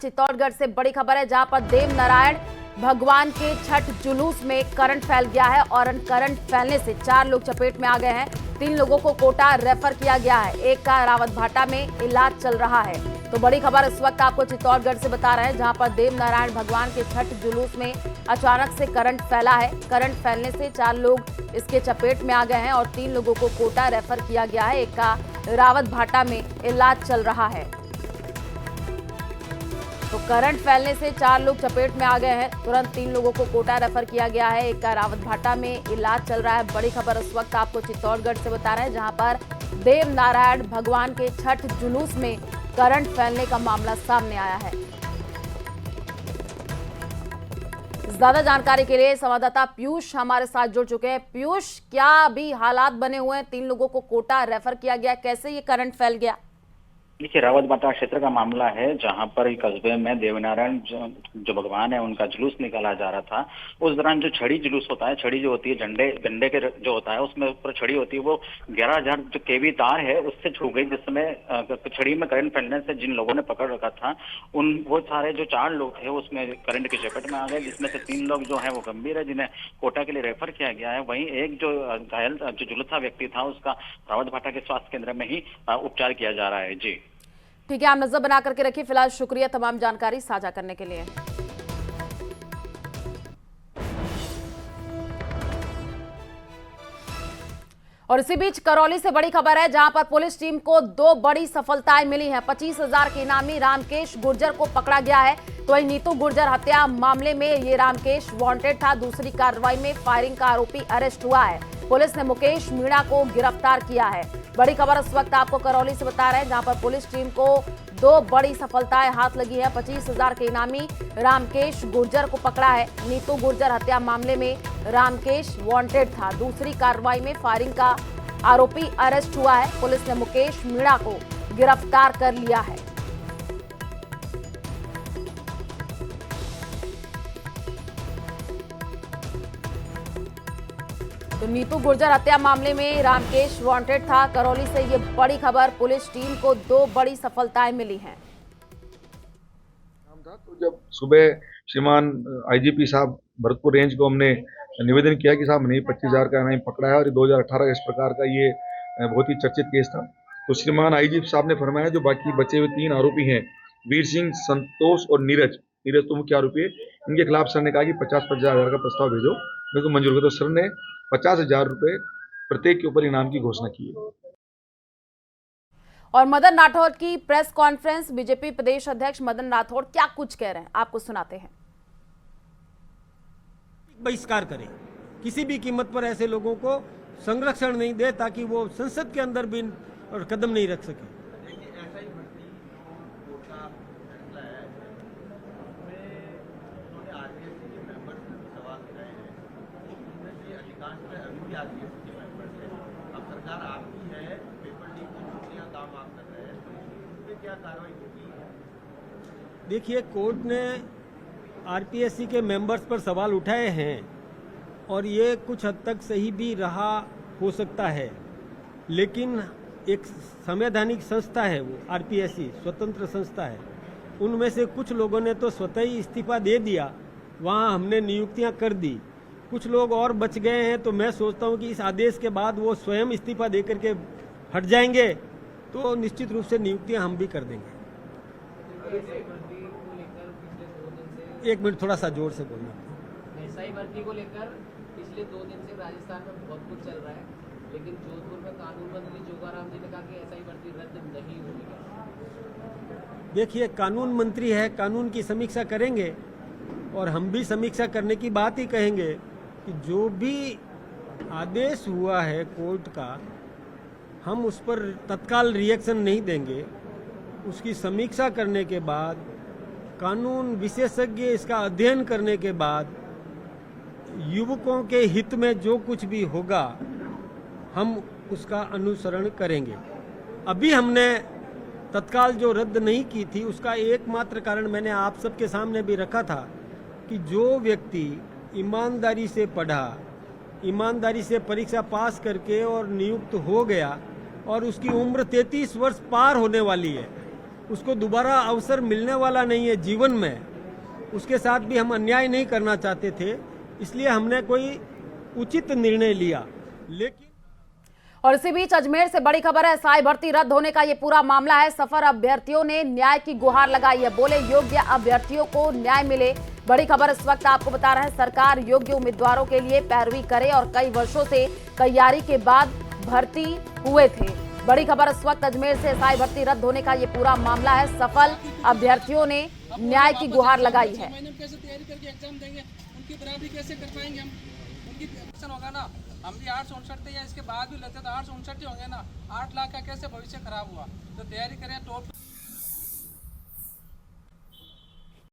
चित्तौड़गढ़ से बड़ी खबर है, जहां पर देव नारायण भगवान के छठ जुलूस में करंट फैल गया है और करंट फैलने से 4 लोग चपेट में आ गए हैं। 3 लोगों को कोटा रेफर किया गया है, एक का रावतभाटा में इलाज चल रहा है। तो बड़ी खबर इस वक्त आपको चित्तौड़गढ़ से बता रहे हैं, जहां पर देव नारायण भगवान के छठ जुलूस में अचानक से करंट फैला है। करंट फैलने से 4 लोग इसके चपेट में आ गए हैं और 3 लोगों को कोटा रेफर किया गया है, एक का रावतभाटा में इलाज चल रहा है। तो करंट फैलने से 4 लोग चपेट में आ गए हैं। तुरंत 3 लोगों को कोटा रेफर किया गया है, एक का रावतभाटा में इलाज चल रहा है। बड़ी खबर इस वक्त आपको चित्तौड़गढ़ से बता रहे हैं, जहां पर देव नारायण भगवान के छठ जुलूस में करंट फैलने का मामला सामने आया है। ज्यादा जानकारी के लिए संवाददाता पीयूष हमारे साथ जुड़ चुके हैं। पीयूष, क्या अभी हालात बने हुए हैं? 3 लोगों को कोटा रेफर किया गया, कैसे ये करंट फैल गया? देखिए, रावतभाटा क्षेत्र का मामला है, जहां पर कस्बे में देवनारायण जो भगवान है उनका जुलूस निकाला जा रहा था। उस दौरान जो छड़ी जुलूस होता है, छड़ी जो होती है झंडे के जो होता है उसमें ऊपर छड़ी होती है, वो 11,000 जो केवी तार है उससे छू गई, जिसमें छड़ी में करंट फैलने से जिन लोगों ने पकड़ रखा था वो सारे जो 4 लोग थे उसमें करंट की चपेट में आ गए, जिसमें से 3 लोग जो है वो गंभीर है, जिन्हें कोटा के लिए रेफर किया गया है। वहीं एक जो घायल जो झुलसा व्यक्ति था उसका रावतभाटा के स्वास्थ्य केंद्र में ही उपचार किया जा रहा है। जी ठीक है, आप नजर बना करके रखिए। फिलहाल शुक्रिया तमाम जानकारी साझा करने के लिए। और इसी बीच करौली से बड़ी खबर है, जहां पर पुलिस टीम को 2 बड़ी सफलताएं मिली हैं। 25,000 के इनामी रामकेश गुर्जर को पकड़ा गया है। तो वही नीतू गुर्जर हत्या मामले में ये रामकेश वांटेड था। दूसरी कार्रवाई में फायरिंग का आरोपी अरेस्ट हुआ है। पुलिस ने मुकेश मीणा को गिरफ्तार किया है। बड़ी खबर इस वक्त आपको करौली से बता रहे हैं, जहां पर पुलिस टीम को 2 बड़ी सफलताएं हाथ लगी है। 25,000 के इनामी रामकेश गुर्जर को पकड़ा है। नीतू गुर्जर हत्या मामले में रामकेश वांटेड था। दूसरी कार्रवाई में फायरिंग का आरोपी अरेस्ट हुआ है। पुलिस ने मुकेश मीणा को गिरफ्तार कर लिया है। तो नीतू गुर्जर हत्या मामले में रामकेश वांटेड था। करौली से ये बड़ी खबर, पुलिस टीम को 2 बड़ी सफलताएं मिली हैं। तो जब सुबह श्रीमान आईजीपी साहब भरतपुर रेंज को हमने निवेदन किया कि साहब नहीं 25,000 का इनाम पकड़ा है और 2018 इस प्रकार का ये बहुत ही चर्चित केस था, तो श्रीमान आईजीपी साहब ने फरमाया जो बाकी बचे हुए 3 आरोपी हैं, वीर सिंह, संतोष और नीरज तो मुख्य आरोपी है, इनके खिलाफ सर ने कहा कि 50-50 हज़ार का प्रस्ताव भेजो, मेरे को मंजूर कर। तो सर ने 50,000 रुपए प्रत्येक के ऊपर इनाम की घोषणा की है। और मदन राठौड़ की प्रेस कॉन्फ्रेंस, बीजेपी प्रदेश अध्यक्ष मदन राठौड़ क्या कुछ कह रहे हैं, आपको सुनाते हैं। बहिष्कार करें, किसी भी कीमत पर ऐसे लोगों को संरक्षण नहीं दे ताकि वो संसद के अंदर भी और कदम नहीं रख सके। देखिए, कोर्ट ने आरपीएससी के मेंबर्स पर सवाल उठाए हैं और ये कुछ हद तक सही भी रहा हो सकता है, लेकिन एक संवैधानिक संस्था है वो आरपीएससी, स्वतंत्र संस्था है। उनमें से कुछ लोगों ने तो स्वतः ही इस्तीफा दे दिया, वहाँ हमने नियुक्तियाँ कर दी। कुछ लोग और बच गए हैं, तो मैं सोचता हूँ कि इस आदेश के बाद वो स्वयं इस्तीफा दे करके हट जाएंगे, तो निश्चित रूप से नियुक्तियाँ हम भी कर देंगे। एक मिनट, थोड़ा सा जोर से बोलना। एसआई भर्ती को लेकर पिछले 2 दिन से राजस्थान में बहुत कुछ चल रहा है, लेकिन जोधपुर में कानून मंत्री जोगाराम जी ने कहा कि एसआई भर्ती रद्द नहीं होगी। देखिए, कानून मंत्री है, कानून की समीक्षा करेंगे और हम भी समीक्षा करने की बात ही कहेंगे कि जो भी आदेश हुआ है कोर्ट का, हम उस पर तत्काल रिएक्शन नहीं देंगे। उसकी समीक्षा करने के बाद, कानून विशेषज्ञ इसका अध्ययन करने के बाद, युवकों के हित में जो कुछ भी होगा हम उसका अनुसरण करेंगे। अभी हमने तत्काल जो रद्द नहीं की थी उसका एकमात्र कारण मैंने आप सबके सामने भी रखा था कि जो व्यक्ति ईमानदारी से पढ़ा, ईमानदारी से परीक्षा पास करके और नियुक्त हो गया और उसकी उम्र 33 वर्ष पार होने वाली है, उसको दोबारा अवसर मिलने वाला नहीं है जीवन में, उसके साथ भी हम अन्याय नहीं करना चाहते थे, इसलिए हमने कोई उचित निर्णय लिया। लेकिन और इसी बीच अजमेर से बड़ी खबर है, एसआई भर्ती रद्द होने का ये पूरा मामला है। सफर अभ्यर्थियों ने न्याय की गुहार लगाई है, बोले योग्य अभ्यर्थियों को न्याय मिले। बड़ी खबर इस वक्त आपको बता रहे हैं, सरकार योग्य उम्मीदवारों के लिए पैरवी करे और कई वर्षों से तैयारी के बाद भर्ती हुए थे। बड़ी खबर इस वक्त अजमेर से एसआई भर्ती रद्द होने का ये पूरा मामला है। सफल अभ्यर्थियों ने न्याय की गुहार लगाई है। कैसे तैयारी करके एग्जाम देंगे, उनकी बराबरी कैसे कर पाएंगे हम? उनकी ऑप्शन होगा ना, हम भी 859 थे या इसके बाद भी लेते तो 859 ही होंगे ना। 8 लाख का कैसे भविष्य खराब हुआ? तो तैयारी करें टॉप